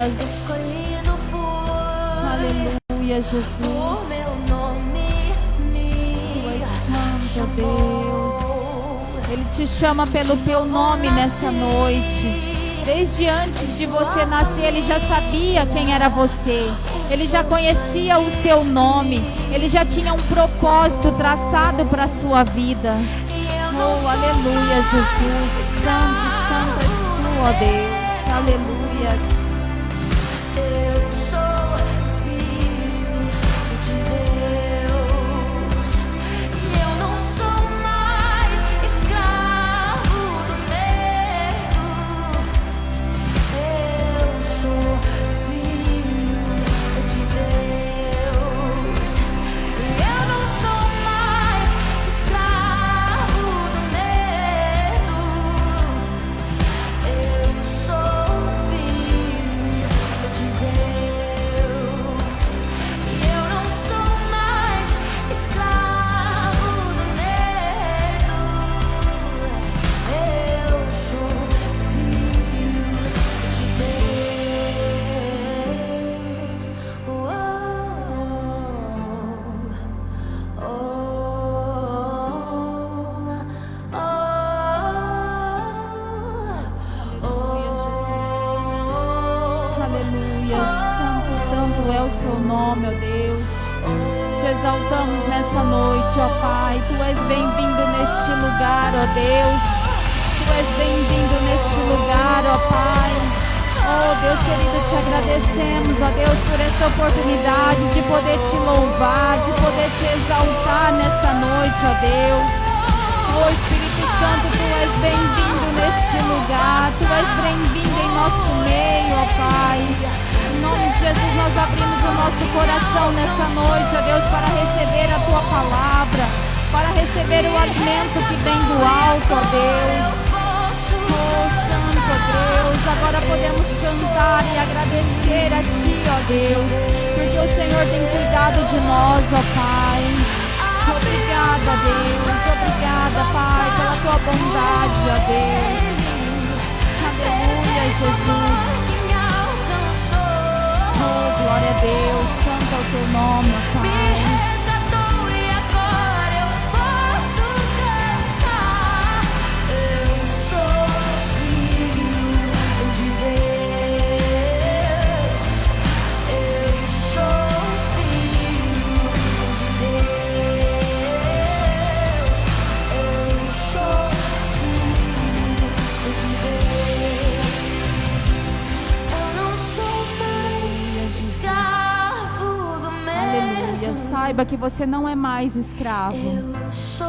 Escolhido fui. Aleluia, Jesus. Por meu nome Tu és me santo, chamou. Deus. Ele te chama pelo teu nome nessa noite. Desde antes de você nascer, Ele já sabia quem era você. Ele já conhecia o seu nome. Ele já tinha um propósito traçado para a sua vida. Oh, aleluia, Jesus. Santo, santo és tu, ó Deus. Aleluia. Eu sou filho de Deus. Eu não sou mais escravo do medo. Eu sou filho de Deus. Eu não sou mais escravo do medo. Eu sou filho de Deus. Eu não sou mais escravo do medo. Eu sou filho de Deus. Oh, Aleluia, santo, santo é o seu nome, ó Deus. Te exaltamos nessa noite, ó Pai. Tu és bem-vindo neste lugar, ó Deus. Tu és bem-vindo neste lugar, ó Pai. Oh Deus querido, te agradecemos, ó Deus, por esta oportunidade de poder te louvar, de poder te exaltar nesta noite, ó Deus. Oh Espírito Santo, tu és bem-vindo neste lugar, tu és bem-vindo em nosso meio, ó Pai. Em nome de Jesus, nós abrimos o nosso coração nessa noite, ó Deus, para receber a tua palavra, para receber o alimento que vem do alto, ó Deus. Oh Santo Deus, agora podemos cantar e agradecer a ti, ó Deus, porque o Senhor tem cuidado de nós, ó Pai. Obrigada, Deus. Obrigada, Pai, pela tua bondade, ó Deus. Aleluia, Jesus. Oh, glória a Deus. Santo é o teu nome, ó Pai. Saiba que você não é mais escravo.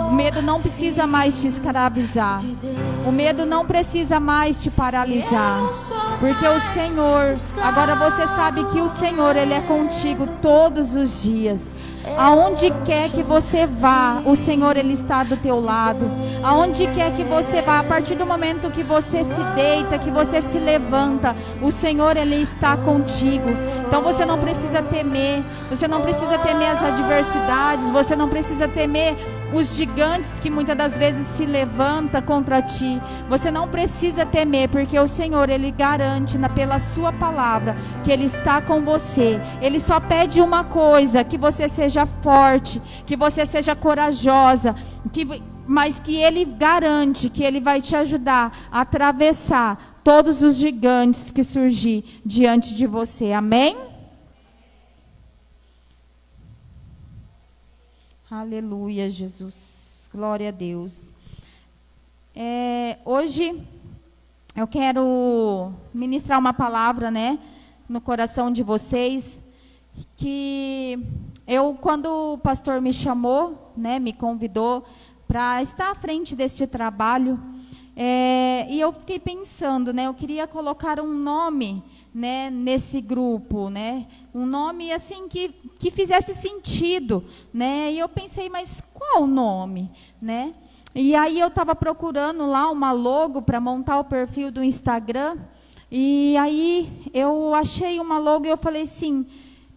O medo não precisa mais te escravizar. O medo não precisa mais te paralisar. Porque o Senhor, agora você sabe que o Senhor, Ele é contigo todos os dias. Aonde quer que você vá, o Senhor, Ele está do teu lado. Aonde quer que você vá, a partir do momento que você se deita, que você se levanta, o Senhor, Ele está contigo. Então você não precisa temer. Você não precisa temer as adversidades. Você não precisa temer os gigantes que muitas das vezes se levantam contra ti. Você não precisa temer, porque o Senhor, Ele garante pela sua palavra que Ele está com você. Ele só pede uma coisa: que você seja forte, que você seja corajosa, mas que Ele garante que Ele vai te ajudar a atravessar todos os gigantes que surgir diante de você. Amém? Aleluia, Jesus. Glória a Deus. Hoje eu quero ministrar uma palavra, no coração de vocês, que quando o pastor me chamou, me convidou para estar à frente deste trabalho, e eu fiquei pensando, eu queria colocar um nome, nesse grupo, um nome assim que fizesse sentido, e eu pensei, mas qual nome, E aí eu estava procurando lá uma logo para montar o perfil do Instagram, e aí eu achei uma logo e eu falei assim,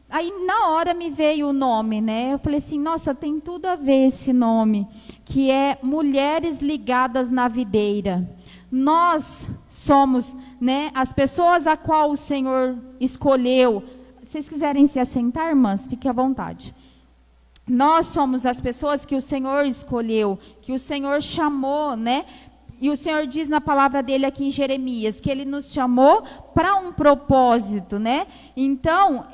aí na hora me veio o nome, eu falei assim, nossa, tem tudo a ver esse nome, que é Mulheres Ligadas na Videira. Nós somos, né, as pessoas a qual o Senhor escolheu. Se vocês quiserem se assentar, irmãs, fiquem à vontade. Nós somos as pessoas que o Senhor escolheu, que o Senhor chamou, né? E o Senhor diz na palavra dele aqui em Jeremias, que ele nos chamou para um propósito, né? Então,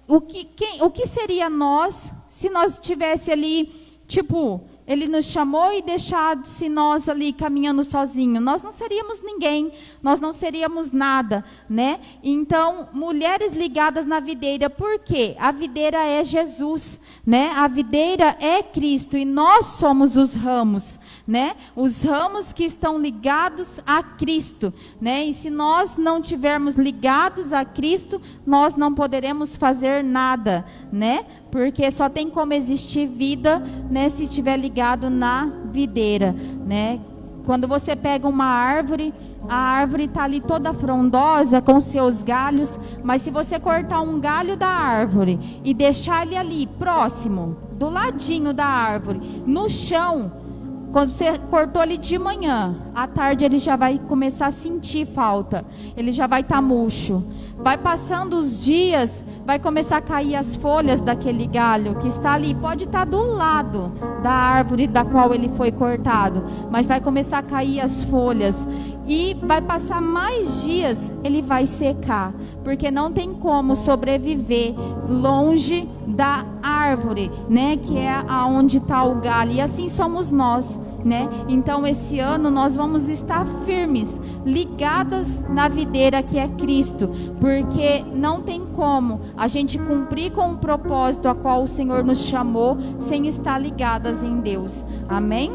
o que seria nós, se nós tivesse ali, tipo, ele nos chamou e deixasse nós ali caminhando sozinhos? Nós não seríamos ninguém, nós não seríamos nada, né? Então, mulheres ligadas na videira, por quê? A videira é Jesus, né? A videira é Cristo e nós somos os ramos, né? Os ramos que estão ligados a Cristo, né? E se nós não tivermos ligados a Cristo, nós não poderemos fazer nada, né? Porque só tem como existir vida, né, se estiver ligado na videira, né? Quando você pega uma árvore, a árvore está ali toda frondosa com seus galhos, mas se você cortar um galho da árvore e deixar ele ali próximo, do ladinho da árvore, no chão, quando você cortou ele de manhã, à tarde ele já vai começar a sentir falta. Ele já vai estar murcho. Vai passando os dias, vai começar a cair as folhas daquele galho que está ali. Pode estar do lado da árvore da qual ele foi cortado, mas vai começar a cair as folhas. E vai passar mais dias, ele vai secar. Porque não tem como sobreviver longe da árvore, né? Que é aonde está o galho. E assim somos nós, né? Então esse ano nós vamos estar firmes, ligadas na videira que é Cristo, porque não tem como a gente cumprir com o propósito a qual o Senhor nos chamou sem estar ligadas em Deus. Amém?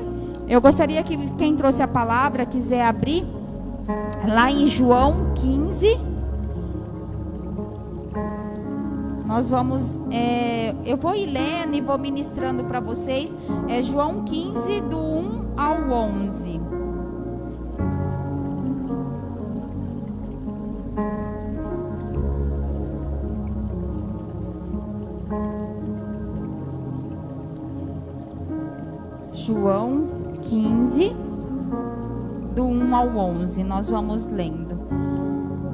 Eu gostaria que quem trouxe a palavra quiser abrir lá em João 15. Nós vamos, eu vou ir lendo e vou ministrando para vocês. É João 15, do 1 ao 11. João 15, do 1 ao 11. Nós vamos lendo.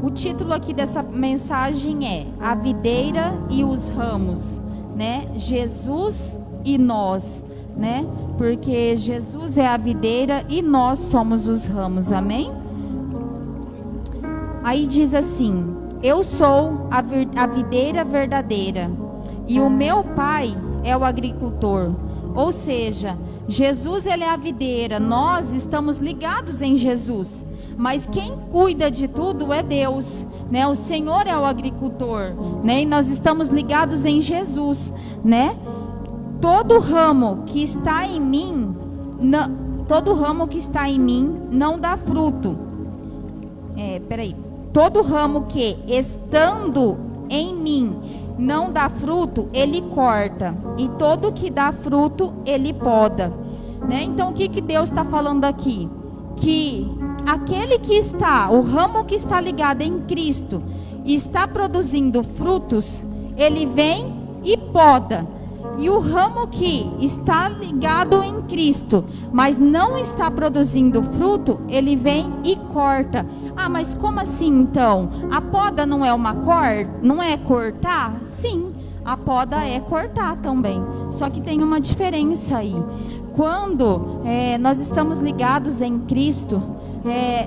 O título aqui dessa mensagem é A Videira e os Ramos, né? Jesus e nós, né? Porque Jesus é a videira e nós somos os ramos, amém? Aí diz assim: eu sou a videira verdadeira e o meu pai é o agricultor. Ou seja, Jesus ele é a videira, nós estamos ligados em Jesus. Mas quem cuida de tudo é Deus, né? O Senhor é o agricultor, né? E nós estamos ligados em Jesus, né? Todo ramo que está em mim, não dá fruto. Todo ramo que estando em mim não dá fruto, ele corta, e todo que dá fruto, ele poda, né? Então o que Deus está falando aqui? Que aquele que está, o ramo que está ligado em Cristo e está produzindo frutos, ele vem e poda. E o ramo que está ligado em Cristo, mas não está produzindo fruto, ele vem e corta. Ah, mas como assim então? A poda não é não é cortar? Sim, a poda é cortar também. Só que tem uma diferença aí. Quando nós estamos ligados em Cristo,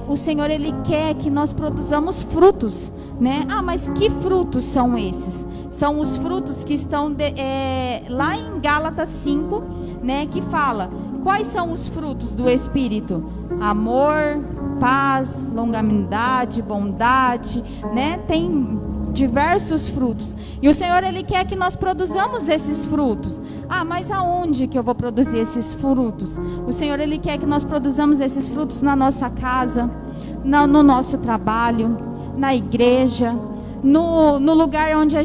o Senhor ele quer que nós produzamos frutos, né? Ah, mas que frutos são esses? São os frutos que estão lá em Gálatas 5, né? Que fala, quais são os frutos do Espírito? Amor, paz, longanimidade, bondade, né? Tem diversos frutos. E o Senhor ele quer que nós produzamos esses frutos. Ah, mas aonde que eu vou produzir esses frutos? O Senhor ele quer que nós produzamos esses frutos na nossa casa, no nosso trabalho, na igreja, no lugar onde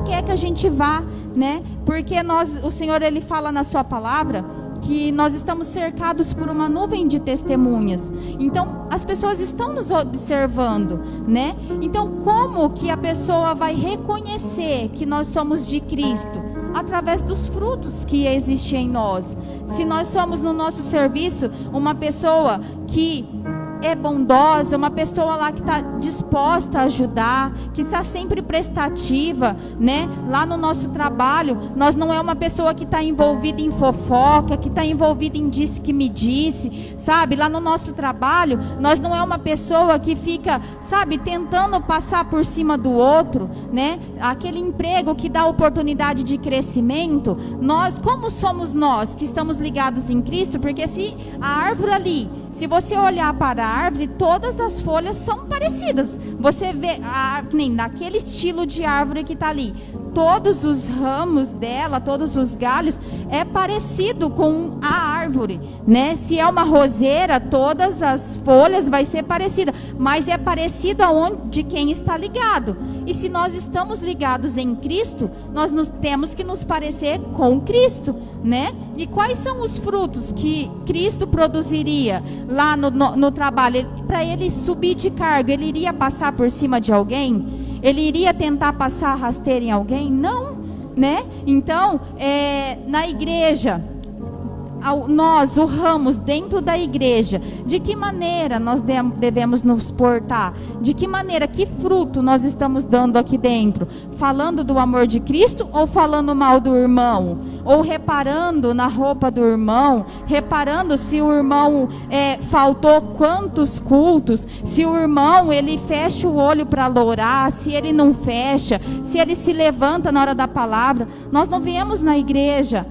quer que a gente vá, né? Porque o Senhor ele fala na sua palavra que nós estamos cercados por uma nuvem de testemunhas. Então, as pessoas estão nos observando, né? Então, como que a pessoa vai reconhecer que nós somos de Cristo? através dos frutos que existem em nós. Se nós somos no nosso serviço uma pessoa que é bondosa, uma pessoa lá que está disposta a ajudar, que está sempre prestativa, né? Lá no nosso trabalho, nós não é uma pessoa que está envolvida em fofoca, que está envolvida em disse que me disse, sabe? Lá no nosso trabalho, nós não é uma pessoa que fica, sabe, tentando passar por cima do outro, né? Aquele emprego que dá oportunidade de crescimento, nós, como somos nós que estamos ligados em Cristo? Porque se a árvore ali, se você olhar para a árvore, todas as folhas são parecidas. Você vê, nem naquele estilo de árvore que está ali, todos os ramos dela, todos os galhos, é parecido com a árvore, né? Se é uma roseira, todas as folhas vai ser parecida, mas é parecido de quem está ligado. E se nós estamos ligados em Cristo, nós temos que nos parecer com Cristo, né? E quais são os frutos que Cristo produziria lá no trabalho? Para ele subir de cargo, ele iria passar por cima de alguém? Ele iria tentar passar rasteira em alguém? Não, né? Então, na igreja, nós, o ramos dentro da igreja, de que maneira nós devemos nos portar? De que maneira, que fruto nós estamos dando aqui dentro? Falando do amor de Cristo ou falando mal do irmão? Ou reparando na roupa do irmão? Reparando se o irmão faltou quantos cultos? Se o irmão, ele fecha o olho para lourar? Se ele não fecha? Se ele se levanta na hora da palavra? Nós não viemos na igreja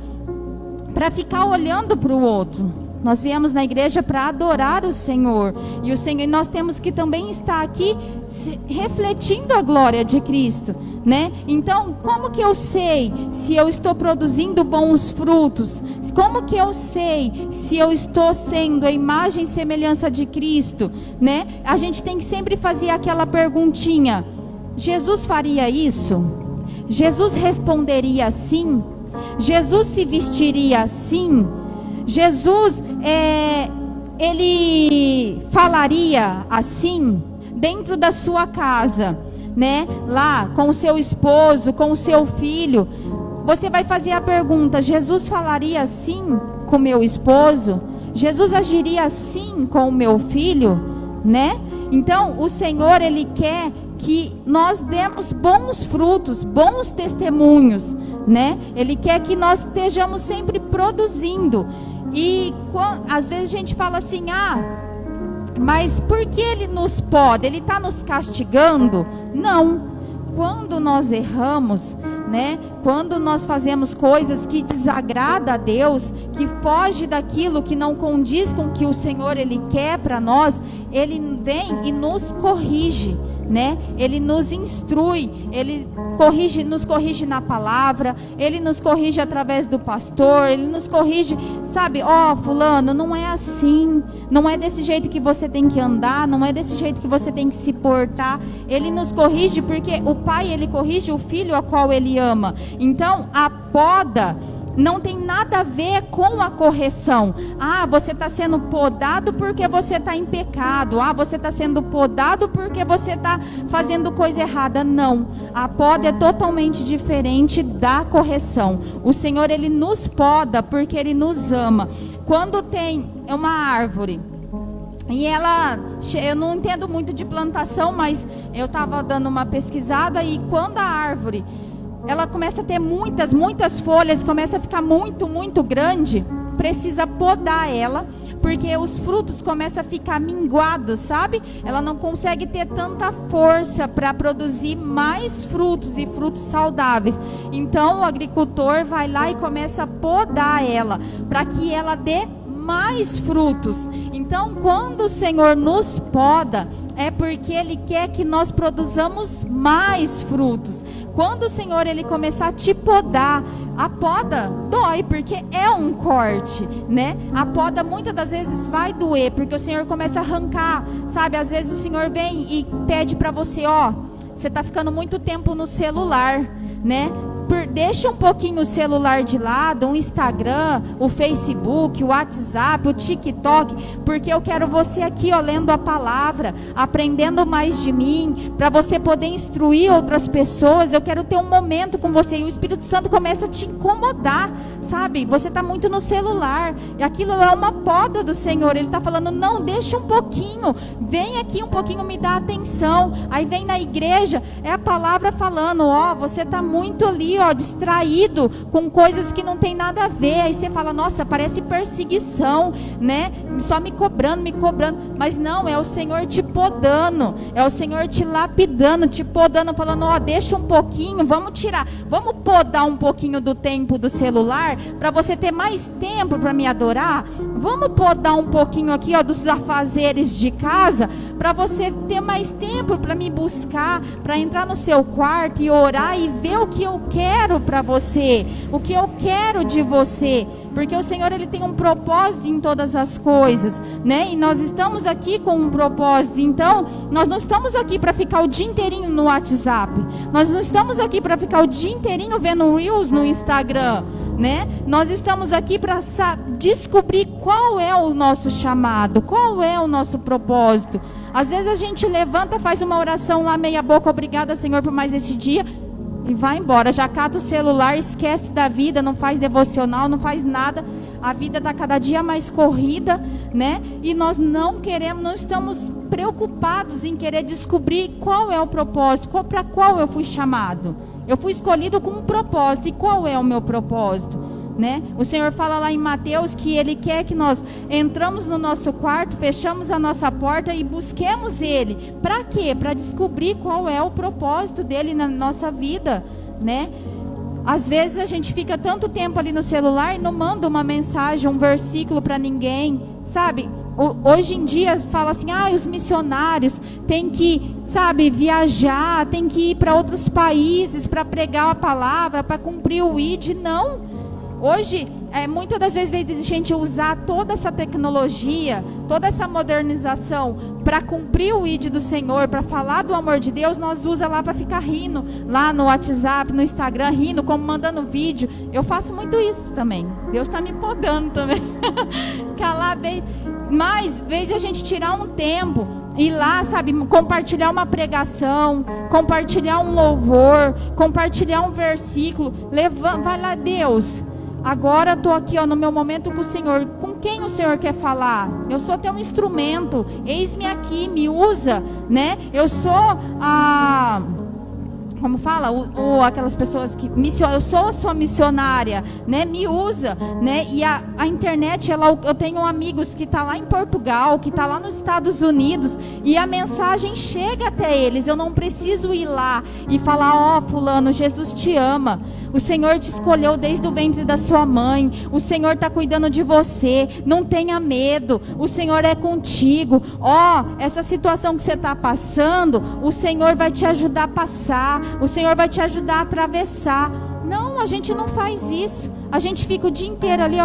para ficar olhando para o outro. Nós viemos na igreja para adorar o Senhor. E nós temos que também estar aqui refletindo a glória de Cristo, né? Então, como que eu sei se eu estou produzindo bons frutos? Como que eu sei se eu estou sendo a imagem e semelhança de Cristo, né? A gente tem que sempre fazer aquela perguntinha: Jesus faria isso? Jesus responderia assim? Jesus se vestiria assim? Jesus, ele falaria assim dentro da sua casa, né? Lá com o seu esposo, com o seu filho. Você vai fazer a pergunta: Jesus falaria assim com meu esposo? Jesus agiria assim com o meu filho, né? Então, o Senhor, ele quer que nós demos bons frutos, bons testemunhos, né? Ele quer que nós estejamos sempre produzindo. E às vezes a gente fala assim: mas por que ele nos pode? Ele está nos castigando? Não. Quando nós erramos, né? Quando nós fazemos coisas que desagradam a Deus, que foge daquilo, que não condiz com o que o Senhor, ele quer para nós, ele vem e nos corrige, né? Ele nos instrui, ele nos corrige na palavra, ele nos corrige através do pastor, ele nos corrige, sabe? Fulano, não é assim, não é desse jeito que você tem que andar, não é desse jeito que você tem que se portar. Ele nos corrige porque o pai, ele corrige o filho a qual ele ama. Então, a poda não tem nada a ver com a correção. Você está sendo podado porque você está em pecado. Você está sendo podado porque você está fazendo coisa errada. Não. A poda é totalmente diferente da correção. O Senhor, ele nos poda porque ele nos ama. Quando tem uma árvore e eu não entendo muito de plantação, mas eu estava dando uma pesquisada, e quando a árvore ela começa a ter muitas folhas, começa a ficar muito grande, precisa podar ela, porque os frutos começam a ficar minguados, sabe? Ela não consegue ter tanta força para produzir mais frutos e frutos saudáveis. Então o agricultor vai lá e começa a podar ela, para que ela dê mais frutos. Então, quando o Senhor nos poda, é porque Ele quer que nós produzamos mais frutos. Quando o Senhor, ele começar a te podar, a poda dói, porque é um corte, né? A poda muitas das vezes vai doer, porque o Senhor começa a arrancar, sabe? Às vezes o Senhor vem e pede para você: você está ficando muito tempo no celular, né? Deixa um pouquinho o celular de lado, o Instagram, o Facebook, o WhatsApp, o TikTok, porque eu quero você aqui, ó, lendo a palavra, aprendendo mais de mim, para você poder instruir outras pessoas. Eu quero ter um momento com você. E o Espírito Santo começa a te incomodar, sabe? Você está muito no celular, e aquilo é uma poda do Senhor. Ele está falando, não, deixa um pouquinho, vem aqui um pouquinho, me dá atenção. Aí vem na igreja, é a palavra falando, ó, você está muito ali, ó, distraído com coisas que não tem nada a ver. Aí você fala, nossa, parece perseguição, né? Só me cobrando, mas não, é o Senhor te podando, é o Senhor te lapidando, te podando, falando, ó, deixa um pouquinho, vamos podar um pouquinho do tempo do celular, para você ter mais tempo para me adorar. Vamos podar um pouquinho aqui, ó, dos afazeres de casa, para você ter mais tempo para me buscar, para entrar no seu quarto e orar e ver o que eu quero para você, o que eu quero de você, porque o Senhor, ele tem um propósito em todas as coisas, né? E nós estamos aqui com um propósito. Então, nós não estamos aqui para ficar o dia inteirinho no WhatsApp, nós não estamos aqui para ficar o dia inteirinho vendo Reels no Instagram, né? Nós estamos aqui para descobrir qual é o nosso chamado, qual é o nosso propósito. Às vezes a gente levanta, faz uma oração lá meia boca, obrigada, Senhor, por mais este dia, e vai embora, já cata o celular, esquece da vida, não faz devocional, não faz nada. A vida está cada dia mais corrida, né? E nós não estamos preocupados em querer descobrir qual é o propósito, para qual eu fui chamado. Eu fui escolhido com um propósito, e qual é o meu propósito, né? O Senhor fala lá em Mateus que Ele quer que nós entramos no nosso quarto, fechamos a nossa porta e busquemos Ele. Para quê? Para descobrir qual é o propósito dEle na nossa vida, né? Às vezes a gente fica tanto tempo ali no celular e não manda uma mensagem, um versículo para ninguém, sabe? Hoje em dia fala assim, os missionários têm que, sabe, viajar, têm que ir para outros países para pregar a palavra, para cumprir o ID. Não. Hoje, muitas das vezes, em vez de a gente usar toda essa tecnologia, toda essa modernização para cumprir o ID do Senhor, para falar do amor de Deus, nós usa lá para ficar rindo, lá no WhatsApp, no Instagram, rindo, como mandando vídeo. Eu faço muito isso também. Deus está me podando também. Calar bem. Mas, em vez de a gente tirar um tempo, ir lá, sabe, compartilhar uma pregação, compartilhar um louvor, compartilhar um versículo, vai lá, Deus. Agora eu estou aqui, ó, no meu momento com o Senhor. Com quem o Senhor quer falar? Eu sou teu instrumento. Eis-me aqui, me usa, né? Eu sou como fala, aquelas pessoas que eu sou a sua missionária, né? Me usa, né? E a internet, eu tenho amigos que tá lá em Portugal, que tá lá nos Estados Unidos, e a mensagem chega até eles. Eu não preciso ir lá e falar, fulano, Jesus te ama. O Senhor te escolheu desde o ventre da sua mãe. O Senhor está cuidando de você. Não tenha medo. O Senhor é contigo. Essa situação que você está passando, o Senhor vai te ajudar a passar. O Senhor vai te ajudar a atravessar. Não, a gente não faz isso. A gente fica o dia inteiro ali,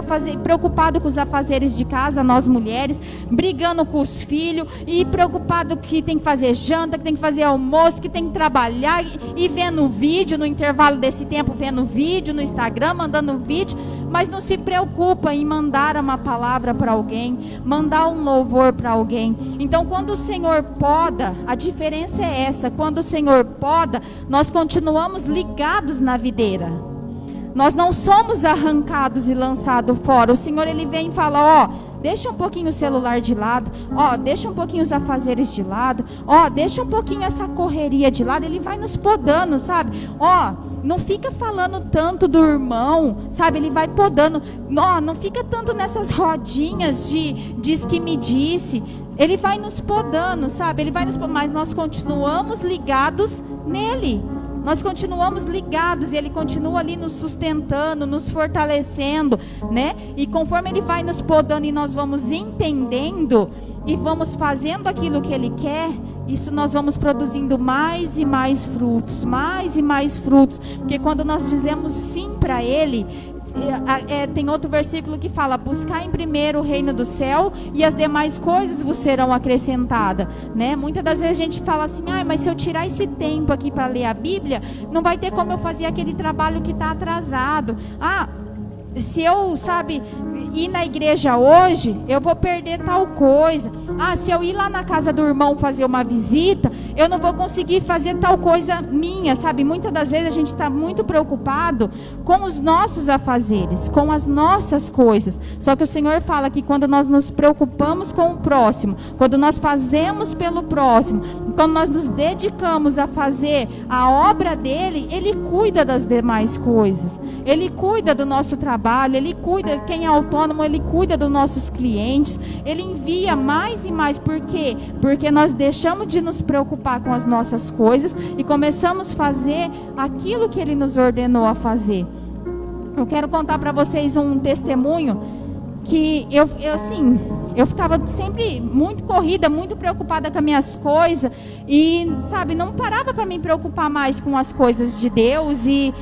preocupado com os afazeres de casa, nós mulheres, brigando com os filhos, e preocupado que tem que fazer janta, que tem que fazer almoço, que tem que trabalhar, e vendo vídeo no intervalo desse tempo, vendo vídeo no Instagram, mandando vídeo, mas não se preocupa em mandar uma palavra para alguém, mandar um louvor para alguém. Então, quando o Senhor poda, a diferença é essa: quando o Senhor poda, nós continuamos ligados na videira. Nós não somos arrancados e lançados fora. O Senhor, Ele vem e fala, deixa um pouquinho o celular de lado, deixa um pouquinho os afazeres de lado, deixa um pouquinho essa correria de lado. Ele vai nos podando, sabe? Não fica falando tanto do irmão, sabe? Ele vai podando. Não fica tanto nessas rodinhas de diz que me disse. Ele vai nos podando, sabe? Ele vai nos podando, mas nós continuamos ligados nele. Nós continuamos ligados e Ele continua ali nos sustentando, nos fortalecendo, né? E conforme Ele vai nos podando e nós vamos entendendo e vamos fazendo aquilo que Ele quer, isso nós vamos produzindo mais e mais frutos, porque quando nós dizemos sim para Ele, tem outro versículo que fala: buscar em primeiro o reino do céu e as demais coisas vos serão acrescentadas, né? Muitas das vezes a gente fala assim: mas se eu tirar esse tempo aqui para ler a Bíblia, não vai ter como eu fazer aquele trabalho que está atrasado. Se eu, ir na igreja hoje, eu vou perder tal coisa. Se eu ir lá na casa do irmão fazer uma visita, eu não vou conseguir fazer tal coisa minha, Muitas das vezes a gente está muito preocupado com os nossos afazeres, com as nossas coisas. Só que o Senhor fala que quando nós nos preocupamos com o próximo, quando nós fazemos pelo próximo, quando nós nos dedicamos a fazer a obra dele, Ele cuida das demais coisas. Ele cuida do nosso trabalho, Ele cuida, quem é autônomo, Ele cuida dos nossos clientes, Ele envia mais e mais. Por quê? Porque nós deixamos de nos preocupar com as nossas coisas e começamos a fazer aquilo que Ele nos ordenou a fazer. Eu quero contar para vocês um testemunho que eu ficava sempre muito corrida, muito preocupada com as minhas coisas e, não parava para me preocupar mais com as coisas de Deus e,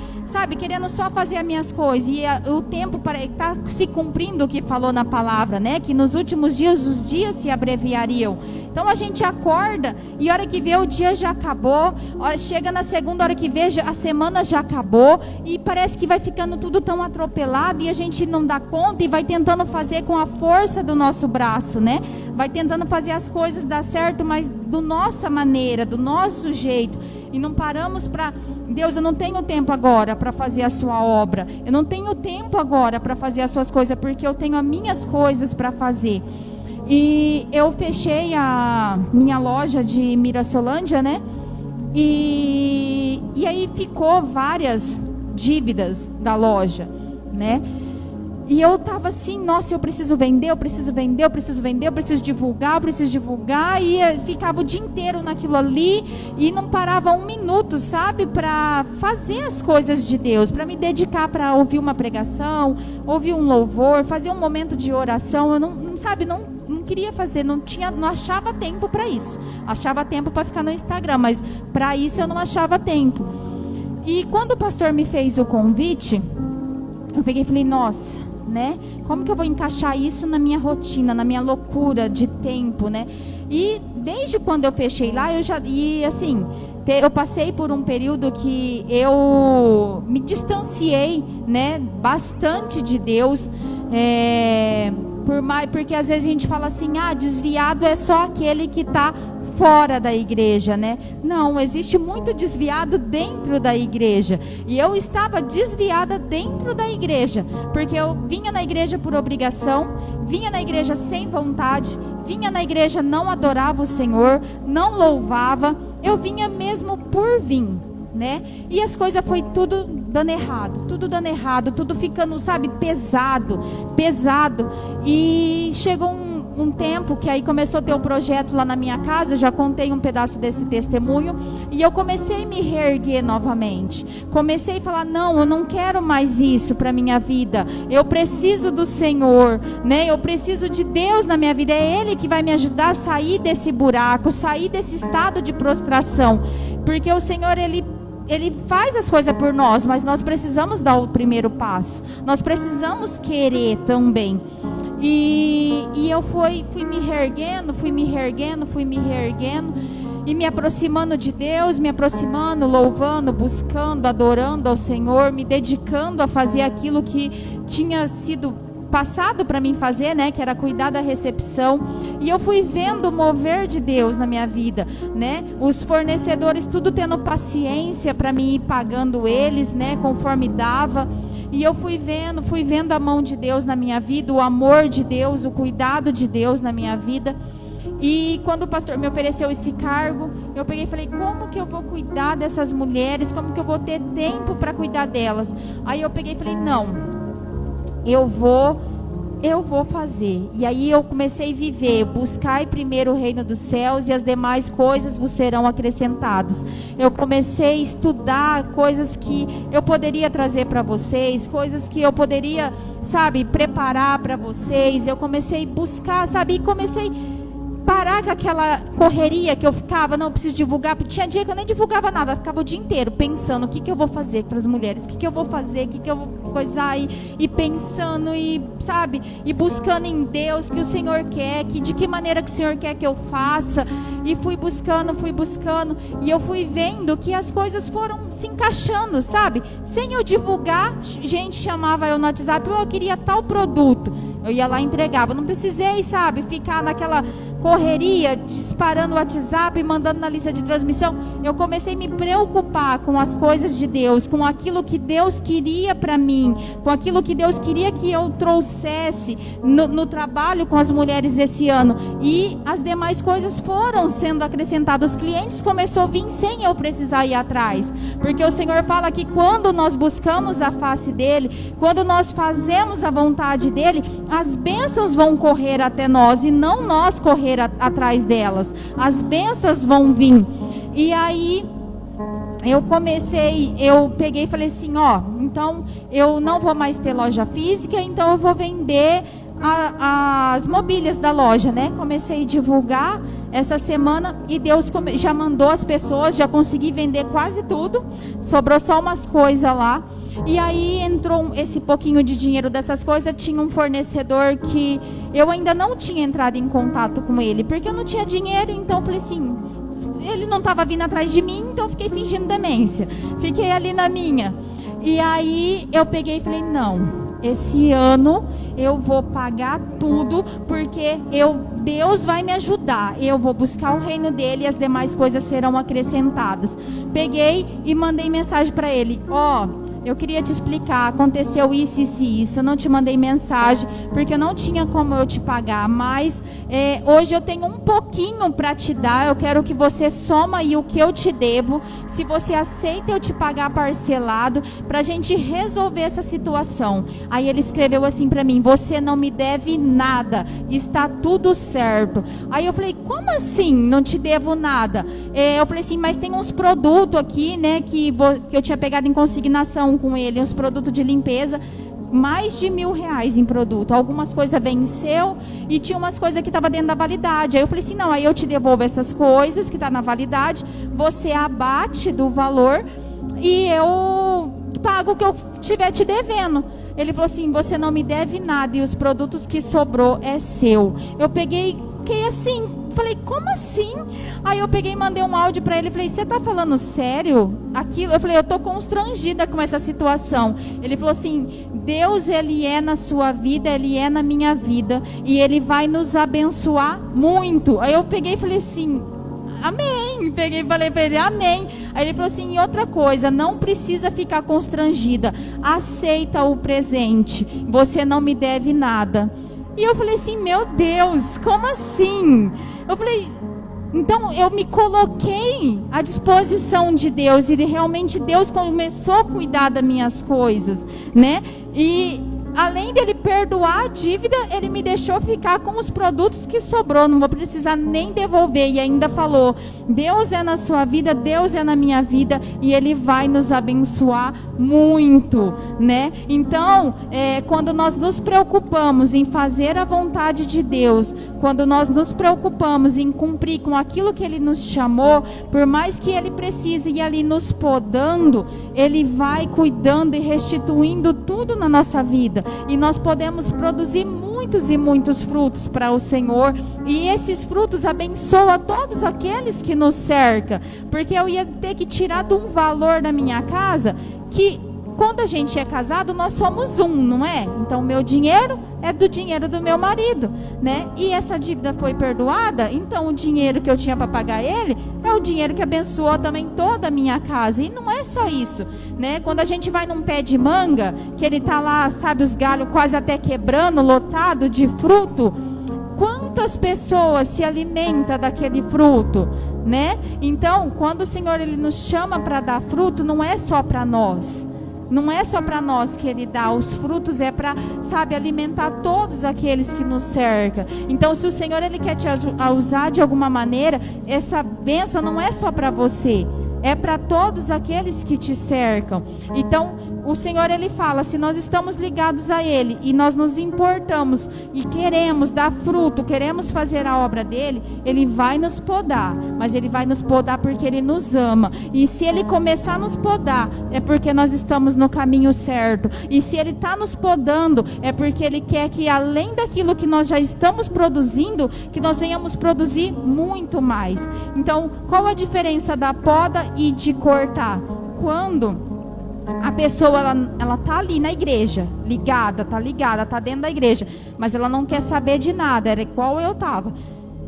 querendo só fazer as minhas coisas. E o tempo está se cumprindo o que falou na palavra, né? Que nos últimos dias os dias se abreviariam. Então a gente acorda e a hora que vê o dia já acabou, chega na segunda hora que vê a semana já acabou e parece que vai ficando tudo tão atropelado e a gente não dá conta e vai tentando fazer com a força do nosso braço, né? Vai tentando fazer as coisas dar certo, mas do nossa maneira, do nosso jeito, e não paramos para Deus, eu não tenho tempo agora para fazer a sua obra, eu não tenho tempo agora para fazer as suas coisas, porque eu tenho as minhas coisas para fazer. E eu fechei a minha loja de Mirassolândia, né? E aí ficou várias dívidas da loja, né? E eu tava assim, nossa, eu preciso vender, eu preciso divulgar, e ficava o dia inteiro naquilo ali e não parava um minuto, para fazer as coisas de Deus, para me dedicar, para ouvir uma pregação, ouvir um louvor, fazer um momento de oração. Eu não queria fazer, não achava tempo para isso. Achava tempo para ficar no Instagram, mas para isso eu não achava tempo. E quando o pastor me fez o convite, eu peguei e falei, nossa, né? Como que eu vou encaixar isso na minha rotina, na minha loucura de tempo, né? E desde quando eu fechei lá, eu passei por um período que eu me distanciei, né, bastante de Deus, porque às vezes a gente fala assim, desviado é só aquele que está fora da igreja, né? Não, existe muito desviado dentro da igreja. E eu estava desviada dentro da igreja, porque eu vinha na igreja por obrigação, vinha na igreja sem vontade, vinha na igreja, não adorava o Senhor, não louvava, eu vinha mesmo por vir, né? E as coisas foi tudo dando errado, tudo ficando, pesado. E chegou um tempo que aí começou a ter um projeto lá na minha casa, eu já contei um pedaço desse testemunho, e eu comecei a me reerguer novamente, comecei a falar, não, eu não quero mais isso para minha vida, eu preciso do Senhor, né? Eu preciso de Deus na minha vida, é Ele que vai me ajudar a sair desse buraco, sair desse estado de prostração, porque o Senhor, Ele faz as coisas por nós, mas nós precisamos dar o primeiro passo, nós precisamos querer também. E eu fui me reerguendo, e me aproximando de Deus, louvando, buscando, adorando ao Senhor, me dedicando a fazer aquilo que tinha sido passado para mim fazer, né, que era cuidar da recepção. E eu fui vendo o mover de Deus na minha vida, né, os fornecedores tudo tendo paciência para mim ir pagando eles, né, conforme dava. E eu fui vendo a mão de Deus na minha vida, o amor de Deus, o cuidado de Deus na minha vida. E quando o pastor me ofereceu esse cargo, eu peguei e falei, como que eu vou cuidar dessas mulheres? Como que eu vou ter tempo para cuidar delas? Aí eu peguei e falei, não, eu vou fazer. E aí eu comecei a viver, buscai primeiro o reino dos céus e as demais coisas vos serão acrescentadas. Eu comecei a estudar coisas que eu poderia trazer para vocês, coisas que eu poderia, preparar para vocês. Eu comecei a buscar, e comecei parar com aquela correria que eu ficava, não, eu preciso divulgar, porque tinha dia que eu nem divulgava nada, eu ficava o dia inteiro pensando, o que eu vou fazer para as mulheres, o que eu vou fazer, o que eu vou coisar, e pensando, e sabe, e buscando em Deus, que o Senhor quer, de que maneira que o Senhor quer que eu faça, e fui buscando, e eu fui vendo que as coisas foram se encaixando, sabe, sem eu divulgar, gente chamava eu no WhatsApp, eu queria tal produto, eu ia lá e entregava, não precisei, sabe, ficar naquela correria, disparando o WhatsApp, mandando na lista de transmissão. Eu comecei a me preocupar com as coisas de Deus, com aquilo que Deus queria para mim, com aquilo que Deus queria que eu trouxesse no trabalho com as mulheres esse ano, e as demais coisas foram sendo acrescentadas. Os clientes começaram a vir sem eu precisar ir atrás, porque o Senhor fala que quando nós buscamos a face dele, quando nós fazemos a vontade dele, as bênçãos vão correr até nós e não nós correr atrás delas. As bênçãos vão vir. E aí eu peguei e falei assim, então eu não vou mais ter loja física, então eu vou vender as mobílias da loja, né? Comecei a divulgar essa semana e Deus já mandou as pessoas, já consegui vender quase tudo, sobrou só umas coisas lá. E aí entrou esse pouquinho de dinheiro dessas coisas. Tinha um fornecedor que eu ainda não tinha entrado em contato com ele, porque eu não tinha dinheiro, então eu falei assim, ele não estava vindo atrás de mim, então eu fiquei fingindo demência, fiquei ali na minha. E aí eu peguei e falei, não, esse ano eu vou pagar tudo, porque Deus vai me ajudar, eu vou buscar o reino dele e as demais coisas serão acrescentadas. Peguei e mandei mensagem para ele, eu queria te explicar, aconteceu isso, eu não te mandei mensagem, porque eu não tinha como eu te pagar, mas hoje eu tenho um pouquinho para te dar, eu quero que você soma aí o que eu te devo, se você aceita eu te pagar parcelado, para a gente resolver essa situação. Aí ele escreveu assim para mim, você não me deve nada, está tudo certo. Aí eu falei, como assim, não te devo nada? Eu falei assim, mas tem uns produtos aqui, né, que eu tinha pegado em consignação com ele, uns produtos de limpeza, mais de R$1.000 em produto. Algumas coisas venceu e tinha umas coisas que estavam dentro da validade. Aí eu falei assim, não, aí eu te devolvo essas coisas que tá na validade, você abate do valor e eu pago o que eu estiver te devendo. Ele falou assim, você não me deve nada e os produtos que sobrou é seu. Eu fiquei assim, falei, como assim? Aí eu peguei e mandei um áudio para ele, falei, você tá falando sério? Aquilo, eu falei, eu tô constrangida com essa situação. Ele falou assim, Deus, ele é na sua vida, ele é na minha vida, e ele vai nos abençoar muito. Aí eu peguei e falei assim, amém. Peguei e falei para ele, amém. Aí ele falou assim, e outra coisa, não precisa ficar constrangida, aceita o presente, você não me deve nada. E eu falei assim, meu Deus, como assim? Eu falei, então eu me coloquei à disposição de Deus, e realmente Deus começou a cuidar das minhas coisas, né? E além dele perdoar a dívida, ele me deixou ficar com os produtos que sobrou, não vou precisar nem devolver. E ainda falou, Deus é na sua vida, Deus é na minha vida, e ele vai nos abençoar muito, né? Então, quando nós nos preocupamos em fazer a vontade de Deus, quando nós nos preocupamos em cumprir com aquilo que ele nos chamou, por mais que ele precise ir ali nos podando, ele vai cuidando e restituindo tudo na nossa vida. E nós podemos produzir muitos e muitos frutos para o Senhor, e esses frutos abençoam todos aqueles que nos cercam, porque eu ia ter que tirar de um valor da minha casa, que quando a gente é casado, nós somos um, não é? Então, meu dinheiro é do dinheiro do meu marido, né? E essa dívida foi perdoada, então o dinheiro que eu tinha para pagar ele é o dinheiro que abençoou também toda a minha casa. E não é só isso, né? Quando a gente vai num pé de manga, que ele tá lá, sabe, os galhos quase até quebrando, lotado de fruto, quantas pessoas se alimentam daquele fruto, né? Então, quando o Senhor ele nos chama para dar fruto, não é só para nós. Não é só para nós que ele dá os frutos, é para, sabe, alimentar todos aqueles que nos cercam. Então, se o Senhor ele quer te usar de alguma maneira, essa bênção não é só para você, é para todos aqueles que te cercam. Então, o Senhor, Ele fala, se nós estamos ligados a Ele e nós nos importamos e queremos dar fruto, queremos fazer a obra dEle, Ele vai nos podar, mas Ele vai nos podar porque Ele nos ama. E se Ele começar a nos podar, é porque nós estamos no caminho certo. E se Ele está nos podando, é porque Ele quer que, além daquilo que nós já estamos produzindo, que nós venhamos produzir muito mais. Então, qual a diferença da poda e de cortar? Quando a pessoa, ela tá ali na igreja, tá dentro da igreja, mas ela não quer saber de nada, era igual eu tava.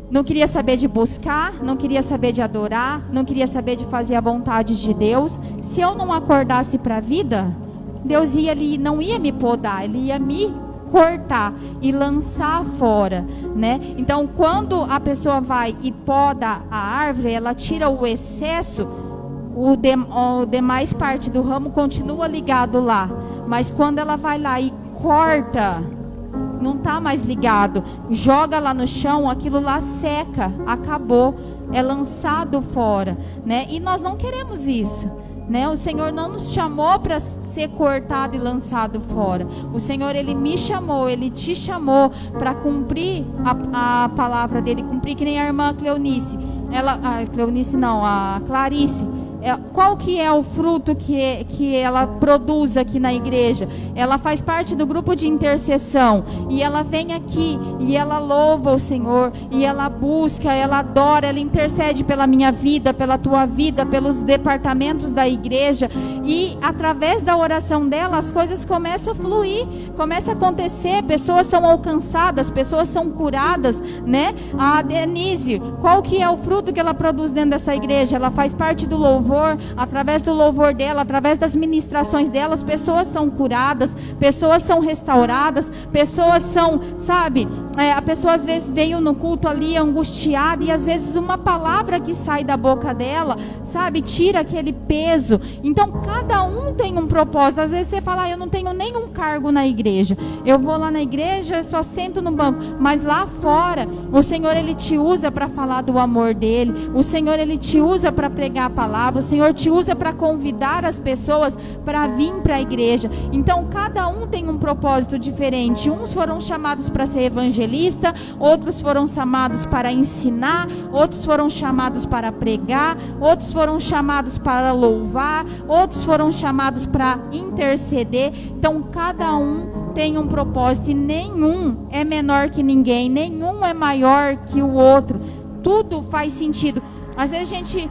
Não queria saber de buscar, não queria saber de adorar, não queria saber de fazer a vontade de Deus. Se eu não acordasse para a vida, Deus não ia me podar, Ele ia me cortar e lançar fora, né? Então, quando a pessoa vai e poda a árvore, ela tira o excesso, o demais parte do ramo continua ligado lá, mas quando ela vai lá e corta, não está mais ligado, joga lá no chão, aquilo lá seca, acabou, é lançado fora, né? E nós não queremos isso, né? O Senhor não nos chamou para ser cortado e lançado fora. O Senhor, Ele me chamou, Ele te chamou para cumprir a palavra dEle, cumprir que nem a irmã Cleonice, a Clarice. Qual que é o fruto que ela produz aqui na igreja? Ela faz parte do grupo de intercessão, e ela vem aqui e ela louva o Senhor, e ela busca, ela adora, ela intercede pela minha vida, pela tua vida, pelos departamentos da igreja, e através da oração dela as coisas começam a fluir, começa a acontecer, pessoas são alcançadas, pessoas são curadas, né? A Denise, qual que é o fruto que ela produz dentro dessa igreja? Ela faz parte do louvor. Através do louvor dela, através das ministrações dela, as pessoas são curadas, pessoas são restauradas, pessoas são, sabe, a pessoa às vezes veio no culto ali angustiada, e às vezes uma palavra que sai da boca dela, sabe, tira aquele peso. Então cada um tem um propósito. Às vezes você fala, eu não tenho nenhum cargo na igreja, eu vou lá na igreja, eu só sento no banco, mas lá fora o Senhor, Ele te usa para falar do amor dEle, o Senhor, Ele te usa para pregar a palavra, o Senhor te usa para convidar as pessoas para vir para a igreja. Então cada um tem um propósito diferente. Uns foram chamados para ser evangelista, outros foram chamados para ensinar, outros foram chamados para pregar, outros foram chamados para louvar, outros foram chamados para interceder. Então cada um tem um propósito, e nenhum é menor que ninguém, nenhum é maior que o outro. Tudo faz sentido. Às vezes a gente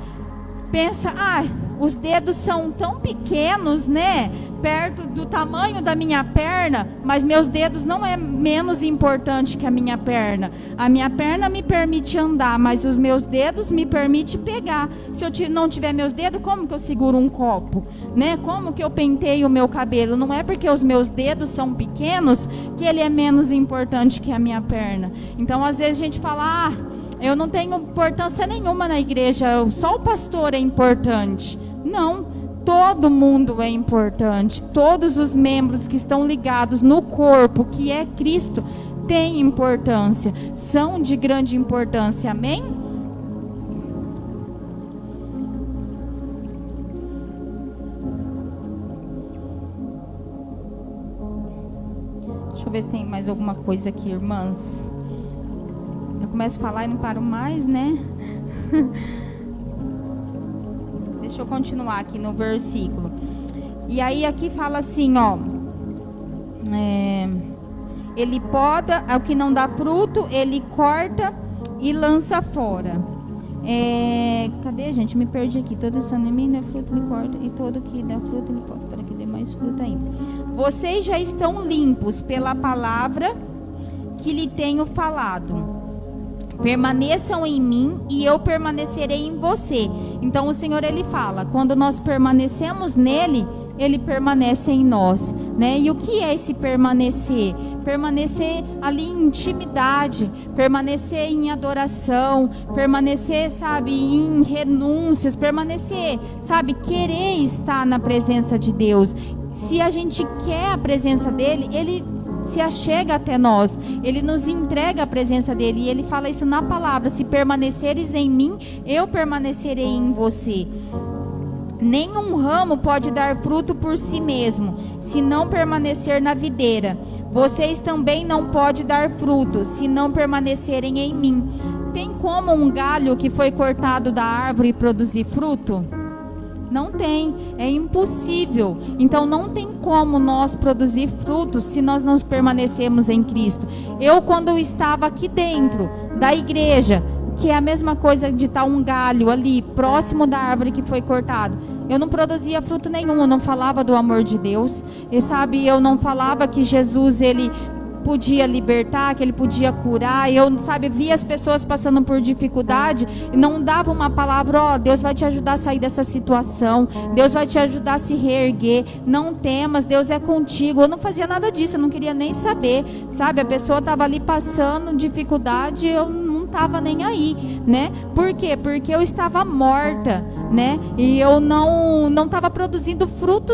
pensa, os dedos são tão pequenos, né? Perto do tamanho da minha perna, mas meus dedos não é menos importante que a minha perna. A minha perna me permite andar, mas os meus dedos me permitem pegar. Se eu não tiver meus dedos, como que eu seguro um copo, né? Como que eu penteio o meu cabelo? Não é porque os meus dedos são pequenos que ele é menos importante que a minha perna. Então, às vezes a gente fala, eu não tenho importância nenhuma na igreja, só o pastor é importante. Não, todo mundo é importante. Todos os membros que estão ligados no corpo, que é Cristo, têm importância, são de grande importância, amém? Deixa eu ver se tem mais alguma coisa aqui, irmãs. Eu começo a falar e não paro mais, né? Deixa eu continuar aqui no versículo. E aí aqui fala assim, ele poda o que não dá fruto, ele corta e lança fora. Cadê, gente? Me perdi aqui. Todo isso em mim dá fruto, ele corta, e todo que dá fruto, ele corta, para que dê mais fruto ainda. Vocês já estão limpos pela palavra que lhe tenho falado. Permaneçam em mim e eu permanecerei em você. Então o Senhor, Ele fala, quando nós permanecemos nele, Ele permanece em nós, né? E o que é esse permanecer? Permanecer ali em intimidade, permanecer em adoração, permanecer, sabe, em renúncias, permanecer, sabe, querer estar na presença de Deus. Se a gente quer a presença dEle, Ele se achega até nós, Ele nos entrega a presença dEle, e Ele fala isso na palavra: se permaneceres em mim, eu permanecerei em você. Nenhum ramo pode dar fruto por si mesmo, se não permanecer na videira. Vocês também não podem dar fruto, se não permanecerem em mim. Tem como um galho que foi cortado da árvore produzir fruto? Não tem, é impossível. Então não tem como nós produzir frutos se nós não permanecemos em Cristo. Quando eu estava aqui dentro da igreja, que é a mesma coisa de estar um galho ali, próximo da árvore que foi cortado, eu não produzia fruto nenhum, eu não falava do amor de Deus, e sabe, eu não falava que Jesus, ele podia libertar, que ele podia curar. Eu, sabe, via as pessoas passando por dificuldade e não dava uma palavra, Deus vai te ajudar a sair dessa situação, Deus vai te ajudar a se reerguer, não temas, Deus é contigo. Eu não fazia nada disso, eu não queria nem saber, sabe, a pessoa estava ali passando dificuldade, eu não estava nem aí, né? Por quê? Porque eu estava morta, né? E eu não estava produzindo fruto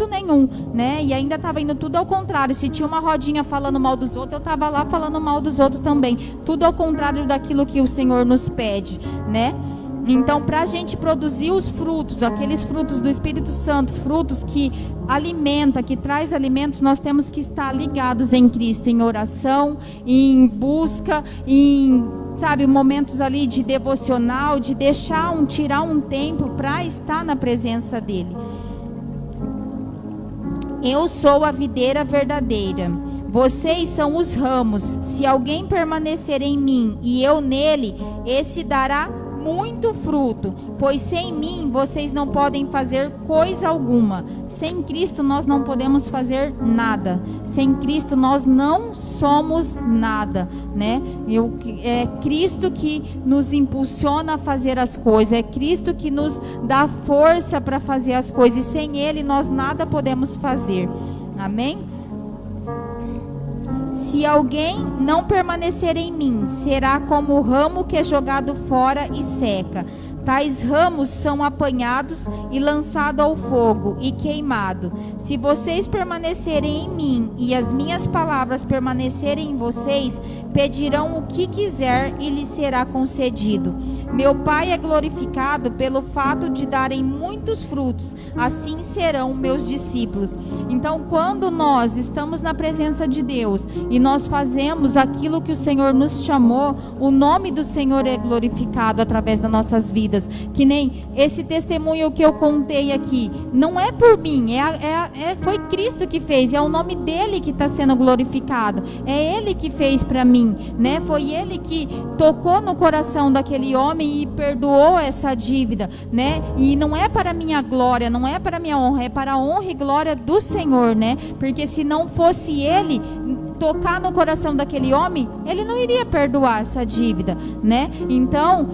nenhum, né? E ainda estava indo tudo ao contrário. Se tinha uma rodinha falando mal dos outros, eu estava lá falando mal dos outros também. Tudo ao contrário daquilo que o Senhor nos pede, né? Então, para a gente produzir os frutos, aqueles frutos do Espírito Santo, frutos que alimenta, que traz alimentos, nós temos que estar ligados em Cristo, em oração, em busca, em, sabe, momentos ali de devocional, de tirar um tempo para estar na presença dEle. Eu sou a videira verdadeira, vocês são os ramos. Se alguém permanecer em mim e eu nele, esse dará muito fruto, pois sem mim vocês não podem fazer coisa alguma. Sem Cristo nós não podemos fazer nada. Sem Cristo nós não somos nada, né? É Cristo que nos impulsiona a fazer as coisas, é Cristo que nos dá força para fazer as coisas, e sem Ele nós nada podemos fazer. Amém? Se alguém não permanecer em mim, será como o ramo que é jogado fora e seca. Tais ramos são apanhados e lançados ao fogo e queimados. Se vocês permanecerem em mim e as minhas palavras permanecerem em vocês, pedirão o que quiser e lhes será concedido. Meu Pai é glorificado pelo fato de darem muitos frutos, assim serão meus discípulos. Então, quando nós estamos na presença de Deus e nós fazemos aquilo que o Senhor nos chamou, o nome do Senhor é glorificado através das nossas vidas. Que nem esse testemunho que eu contei aqui, não é por mim, foi Cristo que fez, é o nome dele que está sendo glorificado, é ele que fez para mim, né? Foi ele que tocou no coração daquele homem e perdoou essa dívida, né? E não é para minha glória, não é para minha honra, é para a honra e glória do Senhor, né? Porque se não fosse ele tocar no coração daquele homem, ele não iria perdoar essa dívida, né? Então,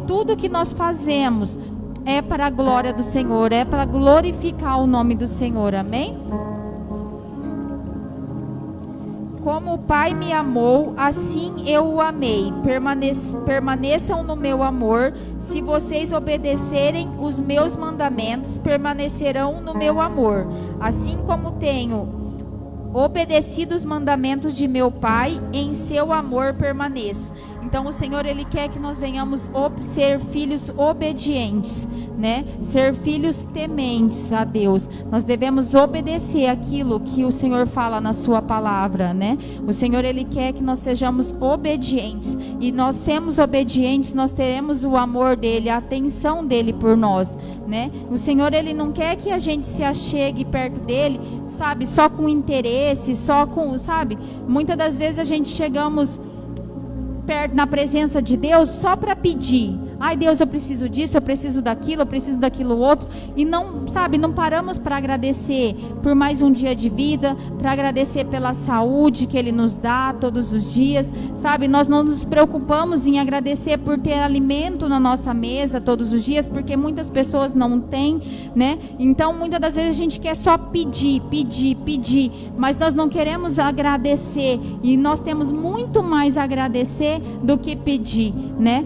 tudo que nós fazemos é para a glória do Senhor, é para glorificar o nome do Senhor, amém? Como o Pai me amou, assim eu o amei. Permaneçam no meu amor. Se vocês obedecerem os meus mandamentos, permanecerão no meu amor. Assim como tenho obedecido os mandamentos de meu Pai, em seu amor permaneço. Então o Senhor, Ele quer que nós venhamos ser filhos obedientes, né? Ser filhos tementes a Deus. Nós devemos obedecer aquilo que o Senhor fala na sua palavra, né? O Senhor, Ele quer que nós sejamos obedientes. E nós sermos obedientes, nós teremos o amor dEle, a atenção dEle por nós, né? O Senhor, Ele não quer que a gente se achegue perto dEle, sabe? Só com interesse, só com, sabe? Muitas das vezes a gente chegamos perto na presença de Deus só para pedir. Ai, Deus, eu preciso disso, eu preciso daquilo outro. E não, sabe, não paramos para agradecer por mais um dia de vida, para agradecer pela saúde que Ele nos dá todos os dias, sabe? Nós não nos preocupamos em agradecer por ter alimento na nossa mesa todos os dias, porque muitas pessoas não têm, né? Então, muitas das vezes a gente quer só pedir, mas nós não queremos agradecer, e nós temos muito mais a agradecer do que pedir, né?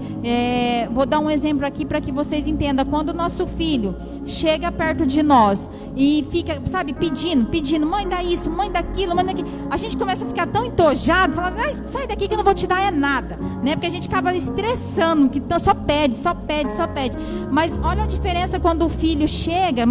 Vou dar um exemplo aqui para que vocês entendam. Quando o nosso filho chega perto de nós e fica, sabe, pedindo, mãe dá isso, mãe dá aquilo, mãe dá aquilo. A gente começa a ficar tão entojado, falando, sai daqui que eu não vou te dar nada, né? Porque a gente acaba estressando, que só pede. Mas olha a diferença quando o filho chega.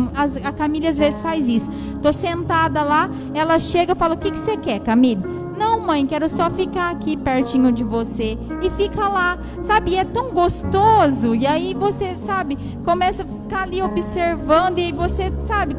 A Camille às vezes faz isso. Tô sentada lá, ela chega e fala, o que você quer, Camille? Não, mãe, quero só ficar aqui pertinho de você. E fica lá, sabe? E é tão gostoso. E aí você, sabe, começa a ficar ali observando. E aí você, sabe,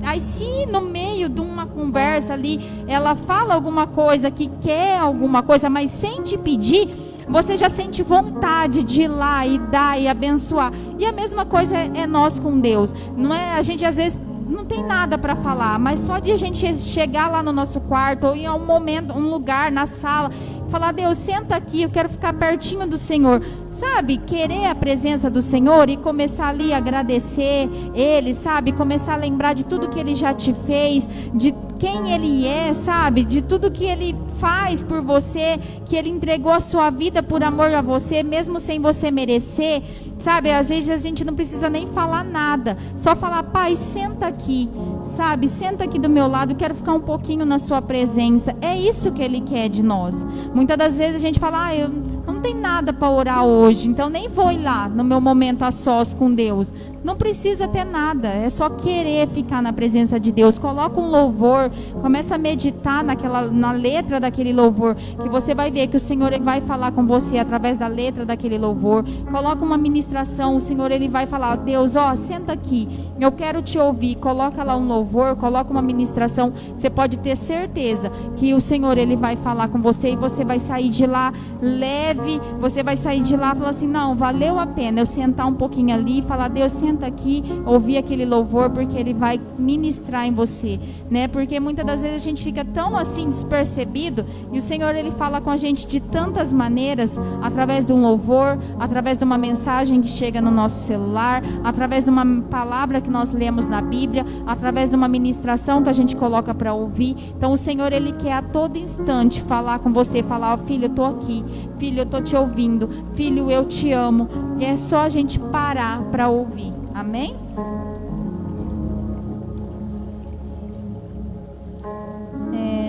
aí se no meio de uma conversa ali, ela fala alguma coisa, que quer alguma coisa, mas sem te pedir, você já sente vontade de ir lá e dar e abençoar. E a mesma coisa é nós com Deus. Não é? A gente às vezes não tem nada para falar, mas só de a gente chegar lá no nosso quarto ou em um momento, um lugar na sala, falar, Deus, senta aqui, eu quero ficar pertinho do Senhor, sabe, querer a presença do Senhor e começar ali a agradecer Ele, sabe, começar a lembrar de tudo que Ele já te fez, de quem Ele é, sabe, de tudo que Ele faz por você, que Ele entregou a sua vida por amor a você, mesmo sem você merecer, sabe, às vezes a gente não precisa nem falar nada, só falar, Pai, senta aqui, sabe, senta aqui do meu lado, quero ficar um pouquinho na sua presença. É isso que Ele quer de nós. Muitas das vezes a gente fala, eu não tenho nada para orar hoje, então nem vou ir lá no meu momento a sós com Deus. Não precisa ter nada, é só querer ficar na presença de Deus. Coloca um louvor, começa a meditar na letra daquele louvor, que você vai ver que o Senhor Ele vai falar com você através da letra daquele louvor. Coloca uma ministração, o Senhor Ele vai falar, Deus, senta aqui, eu quero te ouvir. Coloca lá um louvor, coloca uma ministração, você pode ter certeza que o Senhor Ele vai falar com você e você vai sair de lá leve, você vai sair de lá e falar assim, não, valeu a pena eu sentar um pouquinho ali e falar, Deus, senta aqui, ouvir aquele louvor, porque Ele vai ministrar em você, né? Porque muitas das vezes a gente fica tão assim despercebido, e o Senhor Ele fala com a gente de tantas maneiras, através de um louvor, através de uma mensagem que chega no nosso celular, através de uma palavra que nós lemos na Bíblia, através de uma ministração que a gente coloca para ouvir. Então o Senhor Ele quer a todo instante falar com você, falar, filho, eu tô aqui, filho, eu tô te ouvindo, filho, eu te amo. E é só a gente parar para ouvir. Amém?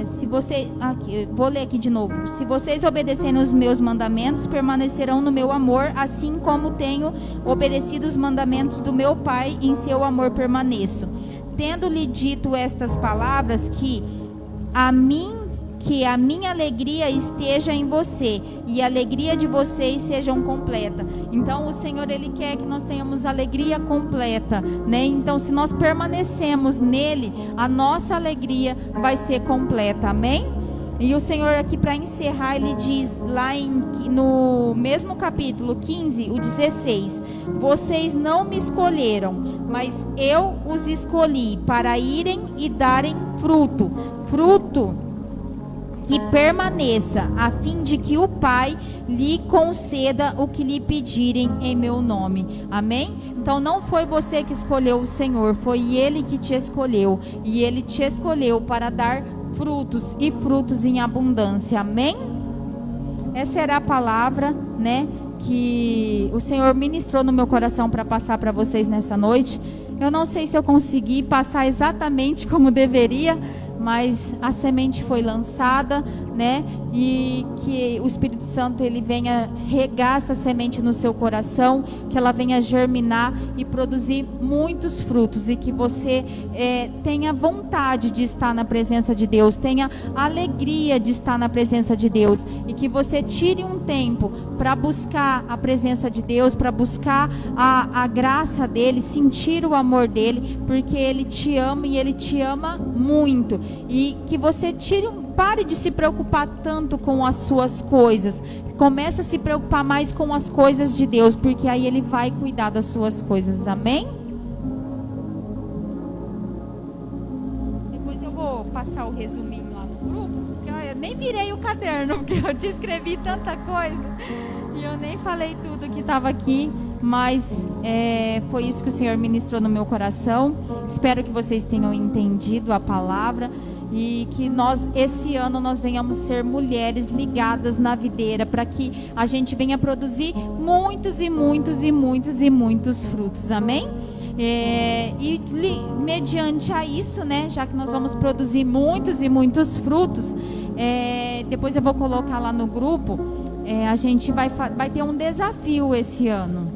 Se você, aqui, vou ler aqui de novo. Se vocês obedecerem os meus mandamentos, permanecerão no meu amor, assim como tenho obedecido os mandamentos do meu Pai, em seu amor permaneço. Tendo-lhe dito estas palavras, que a minha alegria esteja em você e a alegria de vocês sejam completa. Então o Senhor Ele quer que nós tenhamos alegria completa, né? Então se nós permanecemos nele, a nossa alegria vai ser completa, amém? E o Senhor aqui, para encerrar, Ele diz lá no mesmo capítulo 15, o 16: vocês não me escolheram, mas eu os escolhi para irem e darem fruto que permaneça, a fim de que o Pai lhe conceda o que lhe pedirem em meu nome. Amém? Então não foi você que escolheu o Senhor, foi Ele que te escolheu. E Ele te escolheu para dar frutos, e frutos em abundância. Amém? Essa era a palavra, né, que o Senhor ministrou no meu coração para passar para vocês nessa noite. Eu não sei se eu consegui passar exatamente como deveria, mas a semente foi lançada, né? E que o Espírito Santo Ele venha regar essa semente no seu coração, que ela venha germinar e produzir muitos frutos, e que você tenha vontade de estar na presença de Deus, tenha alegria de estar na presença de Deus, e que você tire um tempo para buscar a presença de Deus, para buscar a graça dEle, sentir o amor dEle, porque Ele te ama e Ele te ama muito. E que você pare de se preocupar tanto com as suas coisas, comece a se preocupar mais com as coisas de Deus, porque aí Ele vai cuidar das suas coisas. Amém? Depois eu vou passar o resuminho lá no grupo, porque eu nem virei o caderno, porque eu te escrevi tanta coisa e eu nem falei tudo que estava aqui. Mas foi isso que o Senhor ministrou no meu coração. Espero que vocês tenham entendido a palavra, e que esse ano nós venhamos ser mulheres ligadas na videira, para que a gente venha produzir muitos e muitos e muitos e muitos frutos. Amém? E mediante a isso, né, já que nós vamos produzir muitos e muitos frutos, depois eu vou colocar lá no grupo, a gente vai ter um desafio esse ano.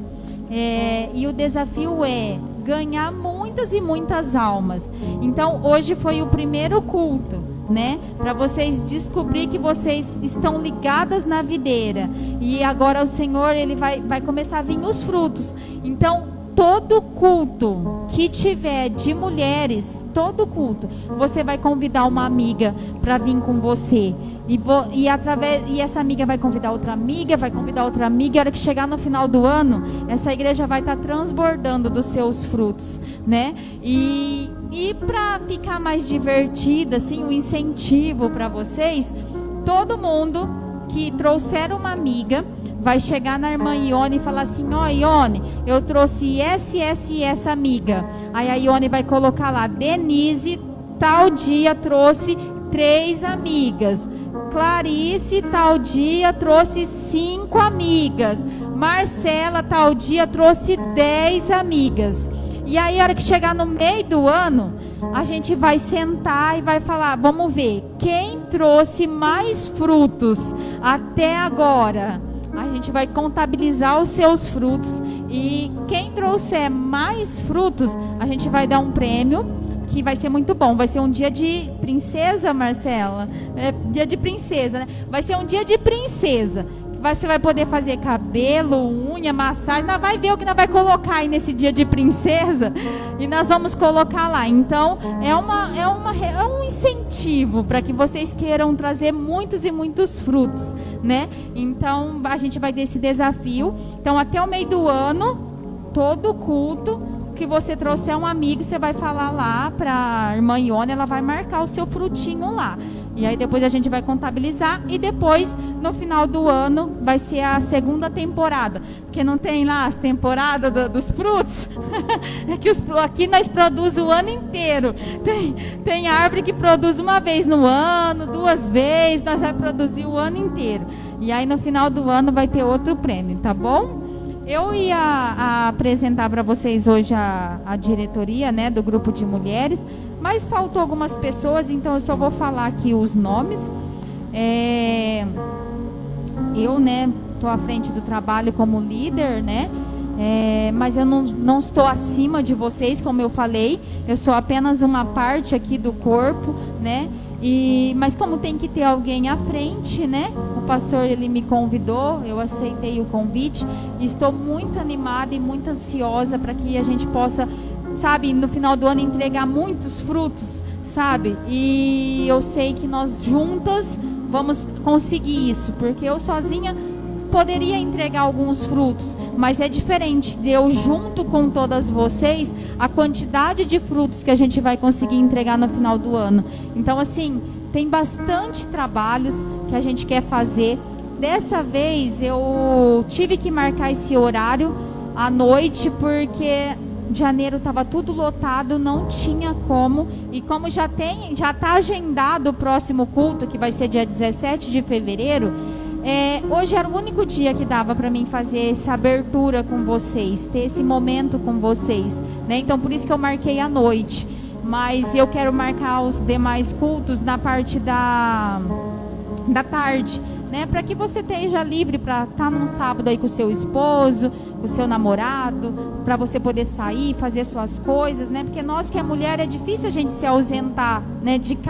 E o desafio é ganhar muitas e muitas almas. Então, hoje foi o primeiro culto, né? Para vocês descobrir que vocês estão ligadas na videira. E agora o Senhor, Ele vai começar a vir os frutos. Então, todo culto que tiver de mulheres, todo culto, você vai convidar uma amiga para vir com você. E essa amiga vai convidar outra amiga, vai convidar outra amiga. E a hora que chegar no final do ano, essa igreja vai estar transbordando dos seus frutos, né? E para ficar mais divertida, assim, um incentivo para vocês, todo mundo que trouxer uma amiga vai chegar na irmã Ione e falar assim: ó, Ione, eu trouxe essa amiga. Aí a Ione vai colocar lá: Denise, tal dia trouxe 3 amigas. Clarice, tal dia trouxe 5 amigas. Marcela, tal dia trouxe 10 amigas. E aí, a hora que chegar no meio do ano, a gente vai sentar e vai falar: vamos ver, quem trouxe mais frutos até agora? A gente vai contabilizar os seus frutos. E quem trouxer mais frutos, a gente vai dar um prêmio, que vai ser muito bom. Vai ser um dia de princesa, Marcela? Dia de princesa, né? Vai ser um dia de princesa. Você vai poder fazer cabelo, unha, massagem. Nós vai ver o que nós vai colocar aí nesse dia de princesa. E nós vamos colocar lá. Então, é um incentivo para que vocês queiram trazer muitos e muitos frutos, né? Então, a gente vai ter esse desafio. Então, até o meio do ano, todo culto que você trouxer um amigo, você vai falar lá para a irmã Ione, ela vai marcar o seu frutinho lá. E aí depois a gente vai contabilizar e depois, no final do ano, vai ser a segunda temporada. Porque não tem lá as temporadas dos frutos? É que aqui nós produzimos o ano inteiro. Tem árvore que produz uma vez no ano, 2 vezes, nós vamos produzir o ano inteiro. E aí no final do ano vai ter outro prêmio, tá bom? Eu ia apresentar para vocês hoje a diretoria, né, do grupo de mulheres, mas faltou algumas pessoas, então eu só vou falar aqui os nomes. Eu, né, estou à frente do trabalho como líder, né, mas eu não estou acima de vocês, como eu falei, eu sou apenas uma parte aqui do corpo, né. Mas como tem que ter alguém à frente, né? O pastor, ele me convidou, eu aceitei o convite e estou muito animada e muito ansiosa para que a gente possa, sabe, no final do ano entregar muitos frutos, sabe? E eu sei que nós juntas vamos conseguir isso, porque eu sozinha poderia entregar alguns frutos, mas é diferente de eu junto com todas vocês, a quantidade de frutos que a gente vai conseguir entregar no final do ano. Então, assim, tem bastante trabalhos que a gente quer fazer. Dessa vez eu tive que marcar esse horário à noite, porque janeiro estava tudo lotado, não tinha como. E como já está agendado o próximo culto, que vai ser dia 17 de fevereiro, hoje era o único dia que dava para mim fazer essa abertura com vocês, ter esse momento com vocês, né? Então, por isso que eu marquei à noite. Mas eu quero marcar os demais cultos na parte da tarde, né? Para que você esteja livre para estar num sábado aí com o seu esposo, com o seu namorado, para você poder sair, fazer suas coisas, né? Porque nós que é mulher, é difícil a gente se ausentar, né, de casa.